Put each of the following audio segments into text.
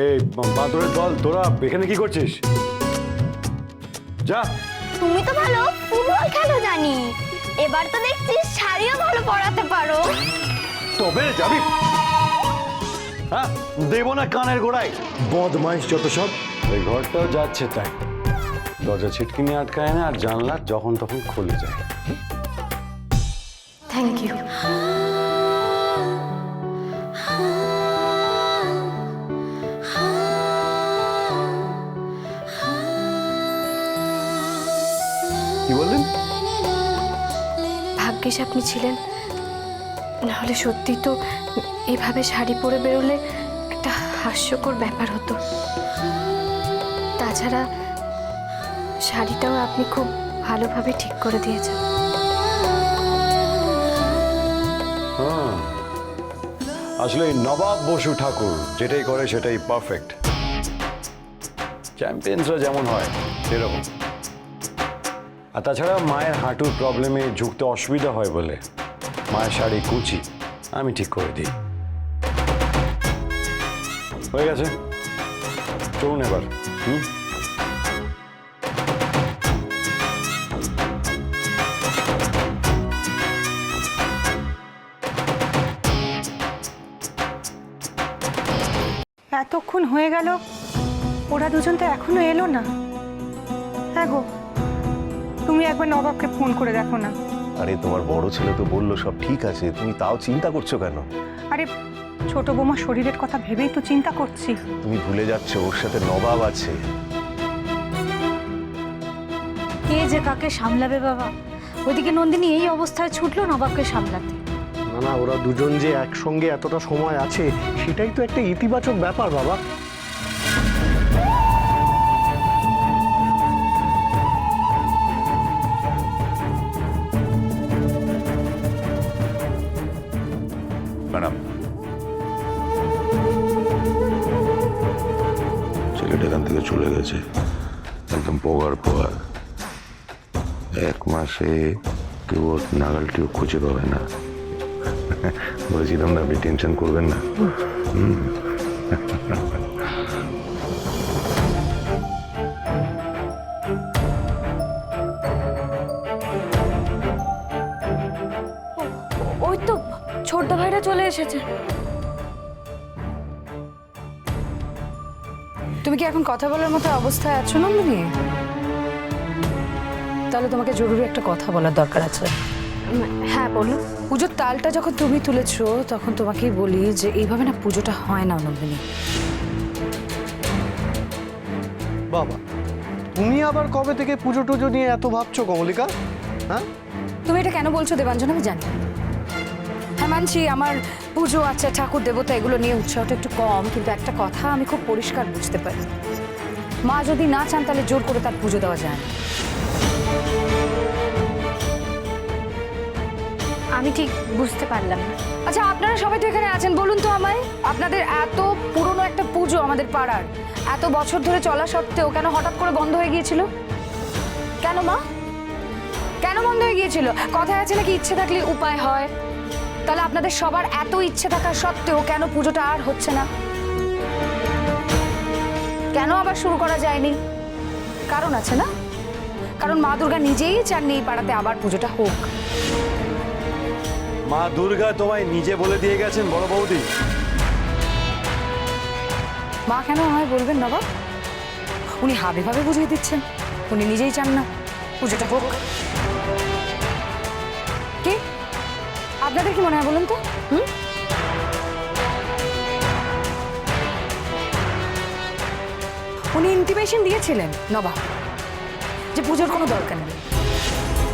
এই বাঁদরের দল, তোরা এখানে কি করছিস? যা। তুমি তো ভালো ফুটবল খেলো জানি, এবার তো দেখছি শাড়িও ভালো পরাতে পারো। তবে যাবি? হ্যাঁ, দেব না কানের গোড়ায়। বদমাইশ যত সব। এই ঘরটাও যাচ্ছে তাই, দরজা ছিটকিনি আটকায় না আর জানলা যখন তখন খুলে যায়। Thank you. কি বললেন? ভাগ্যিস আপনি ছিলেন, নাহলে সত্যি তো এভাবে শাড়ি পরে বেরোলে একটা হাস্যকর ব্যাপার হতো। তাছাড়া শাড়িটাও আপনি খুব ভালোভাবে ঠিক করে দিয়েছেন। হ্যাঁ, আসলে নবাব বসু ঠাকুর যেটাই করে সেটাই পারফেক্ট। চ্যাম্পিয়ন্সরা যেমন হয় সেরকম। আর তাছাড়া মায়ের হাঁটুর প্রবলেমে ঝুঁকতে অসুবিধা হয় বলে মায়ের শাড়ি কুচি আমি ঠিক করে দিই। হয়ে গেছে, চলুন এবার। এতক্ষণ হয়ে গেল, ওরা দুজন তো এখনো এলো না। হ্যাঁ গো, তুমি একবার নবাবকে ফোন করে দেখো না। আরে তোমার বড় ছেলে তো বললো সব ঠিক আছে, তুমি তাও চিন্তা করছো কেন? আরে ছোট বৌমা শরীরের কথা ভেবেই তো চিন্তা করছি। তুমি ভুলে যাচ্ছ ওর সাথে নবাব আছে। কে যে কাকে সামলাবে বাবা? ওইদিকে নন্দিনী এই অবস্থায় ছুটলো নবাবকে সামলাতে। না না, ওরা দুজন যে একসঙ্গে এতটা সময় আছে সেটাই তো একটা ইতিবাচক ব্যাপার বাবা। ম্যাডাম, ছেলেটা এখান থেকে চলে গেছে একদম পোগার পোগার। 1 মাসে কেউ ওর নাগালটিও খুঁজে পাবে না। বলেছিলাম না, আপনি টেনশন করবেন না। ওই তো ছোট ভাইরা চলে এসেছে। তুমি কি এখন কথা বলার মতো অবস্থায় আছো নন্দিনী? তাহলে তোমাকে জরুরি একটা কথা বলার দরকার আছে। হ্যাঁ বলুন। পুজোর তালটা যখন তুমি তুলেছো তখন তোমাকেই বলি যে এইভাবে না পুজোটা হয় না নন্দিনী। বাবা, তুমি আবার কবে থেকে পুজো টুজো নিয়ে এত ভাবছো কমলিকা? হ্যাঁ, তুমি এটা কেন বলছো দেবাঞ্জন আমি জানি। হ্যাঁ মানছি আমার পুজো আচ্ছা ঠাকুর দেবতা এগুলো নিয়ে উৎসাহটা একটু কম, কিন্তু একটা কথা আমি খুব পরিষ্কার বুঝতে পারি, মা যদি না চান তাহলে জোর করে তার পুজো দেওয়া যায় না। আমি ঠিক বুঝতে পারলাম না। আচ্ছা আপনারা সবাই তো এখানে আছেন, বলুন তো আমায়, আপনাদের এত পুরনো একটা পুজো আমাদের পাড়ার এত বছর ধরে চলা সত্ত্বেও কেন হঠাৎ করে বন্ধ হয়ে গিয়েছিল? কেন মা, কেন বন্ধ হয়ে গিয়েছিল? কথায় আছে নাকি ইচ্ছে থাকলে উপায় হয়। তাহলে আপনাদের সবার এত ইচ্ছে থাকা সত্ত্বেও কেন পুজোটা আর হচ্ছে না? কেন আবার শুরু করা যায়নি? কারণ আছে না? কারণ মা দুর্গা নিজেই চাননি এই পাড়াতে আবার পুজোটা হোক। মা দুর্গা তোমায় নিজে বলে দিয়ে গেছেন বড় বৌদি। মা কেন আমায় বলবেন নবাব? উনি হাবে ভাবে বুঝিয়ে দিচ্ছেন, উনি নিজেই চান না পুজোটা হোক। কি আপনাদের কি মনে হয় বলুন তো? উনি ইন্টিমেশন দিয়েছিলেন নবাব যে পুজোর কোনো দরকার নেই,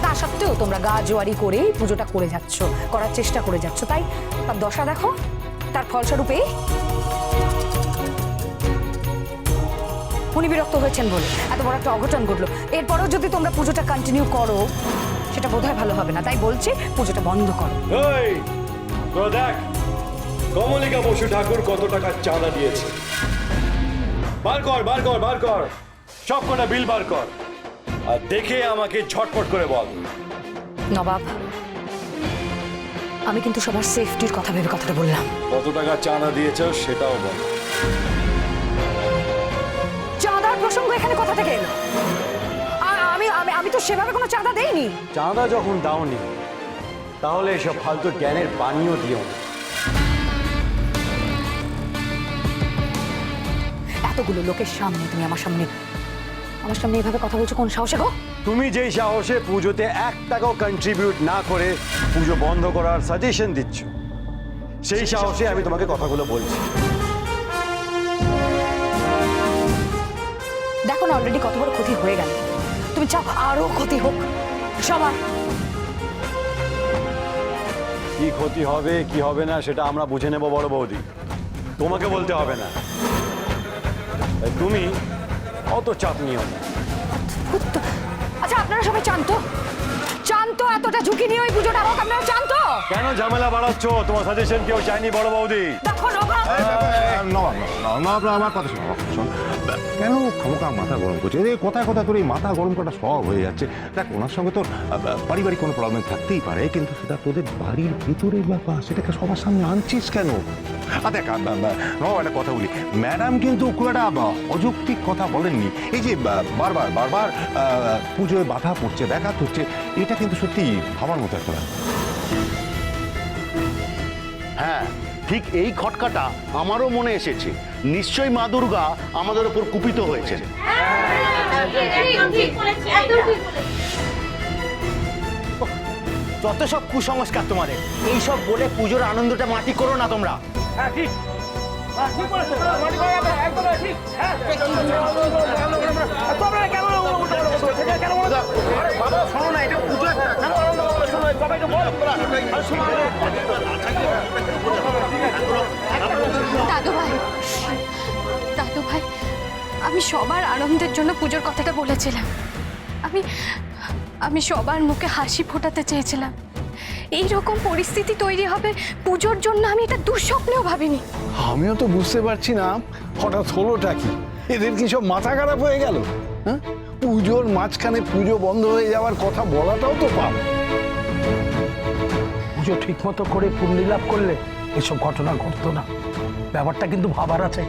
তা সত্ত্বেও তোমরা গা জোয়ারি করে পুজোটা করে যাচ্ছ, করার চেষ্টা করে যাচ্ছ, তাই তার দশা দেখো, তার ফলস্বরূপে উনি বিরক্ত হয়েছেন বলে এত বড় একটা অঘটন ঘটলো। এরপরেও যদি তোমরা পুজোটা কন্টিনিউ করো সেটা বোধহয় ভালো হবে না, তাই বলছি পুজোটা বন্ধ করো। এই তোরা দেখ কমলিকা বসু ঠাকুর কত টাকা চাঁদা দিয়েছে। বার কর বার কর বার কর, সব কটা বিল বার কর আর দেখে আমাকে ঝটপট করে বল। নবাব, আমি কিন্তু সবার সেফটির কথা ভেবে কথাটা বললাম। কত টাকা চাঁদা দিয়েছ সেটাও বল। এখানে কোথা থেকে এলো? আমি আমি আমি তো সেভাবে কোনো চাঁদা দেইনি। চাঁদা যখন দাওনি তাহলে এসব ফালতু জ্ঞানের বাণীও দিও না। এতগুলো লোকের সামনে তুমি আমার সামনে এভাবে কথা বলছো কোন সাহসে গো? তুমি যেই সাহসে পুজোতে 1 টাকাও কন্ট্রিবিউট না করে পুজো বন্ধ করার সাজেশন দিচ্ছ, সেই সাহসে আমি তোমাকে কথাগুলো বলছি। দেখো না অলরেডি কত বড় ক্ষতি হয়ে গেল, তুমি চাও আরো ক্ষতি হোক সবার? কি ক্ষতি হবে কি হবে না সেটা আমরা বুঝে নেব বড় বৌদি, তোমাকে বলতে হবে না। তাই তুমি অত চাপ নিও না। আচ্ছা আপনারা সবাই চান তো এতটা ঝুঁকি নিয়ে ওই পুজোটা হোক? আপনারা চান তো? কেন ঝামেলা বাড়াচ্ছ? তোমার সাজেশন কেউ চাইনি বড় বৌদি। দেখো নবাব, আমার কথা শোন। কেন ক্ষমতা মাথা গরম করছে? এই কথায় তোর এই মাথা গরম করাটা সব হয়ে যাচ্ছে। দেখ, ওনার সঙ্গে তোর পারিবারিক কোনো প্রবলেম থাকতেই পারে, কিন্তু সেটা তোদের বাড়ির ভিতরের ব্যাপার, সেটাকে সবার সামনে আনছিস কেন? দেখ নবাব, একটা কথা বলি, ম্যাডাম কিন্তু খুব একটা অযৌক্তিক কথা বলেননি। এই যে বারবার পুজোয় বাধা পড়ছে, ব্যাঘাত হচ্ছে, এটা কিন্তু সত্যি ভাবার মতো একটা ব্যাপার। হ্যাঁ, ঠিক এই খটকাটা আমারও মনে এসেছে। নিশ্চয়ই মা দুর্গা আমাদের উপর কুপিত হয়েছে। যত সব কুসংস্কার তোমাদের, এইসব বলে পুজোর আনন্দটা মাটি করো না তোমরা। দাদু ভাই, আমি সবার আনন্দের জন্য পুজোর কথাটা বলেছিলাম। আমি সবার মুখে হাসি ফোটাতে চেয়েছিলাম। এই রকম পরিস্থিতি তৈরি হবে পুজোর জন্য আমি এটা দুঃস্বপ্নেও ভাবিনি। আমিও তো বুঝতে পারছি না হঠাৎ হলোটা কি। এদের কি সব মাথা খারাপ হয়ে গেল? হ্যাঁ, পুজোর মাঝখানে পুজো বন্ধ হয়ে যাওয়ার কথা বলাটাও তো পাপ। পুজো ঠিক মতো করে পুণ্য লাভ করলে এসব ঘটনা ঘটতো না। ব্যাপারটা কিন্তু ভাবার আছে।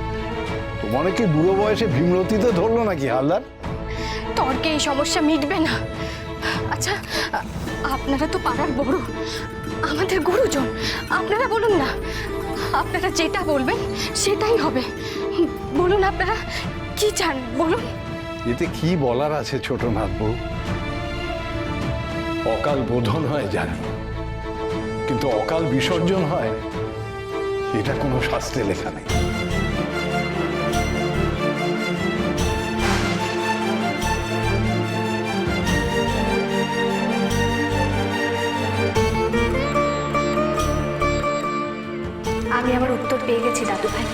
তোমার কি বুড়ো বয়সে ভীমরতিতে ধরলো নাকি হালদার? তর্কে এই সমস্যা মিটবে না। আচ্ছা, আপনারা তো পাড়ার বড়, আমাদের গুরুজন, আপনারা বলুন না। আপনারা যেটা বলবেন সেটাই হবে। বলুন আপনারা কি চান বলুন। এতে কি বলার আছে ছোটনাথ বউ? অকাল বোধন হয় জানি, কিন্তু অকাল বিসর্জন হয় এটা কোনো শাস্ত্রে লেখা নেই। আমি আমার উত্তর পেয়ে গেছি দাদু ভাই।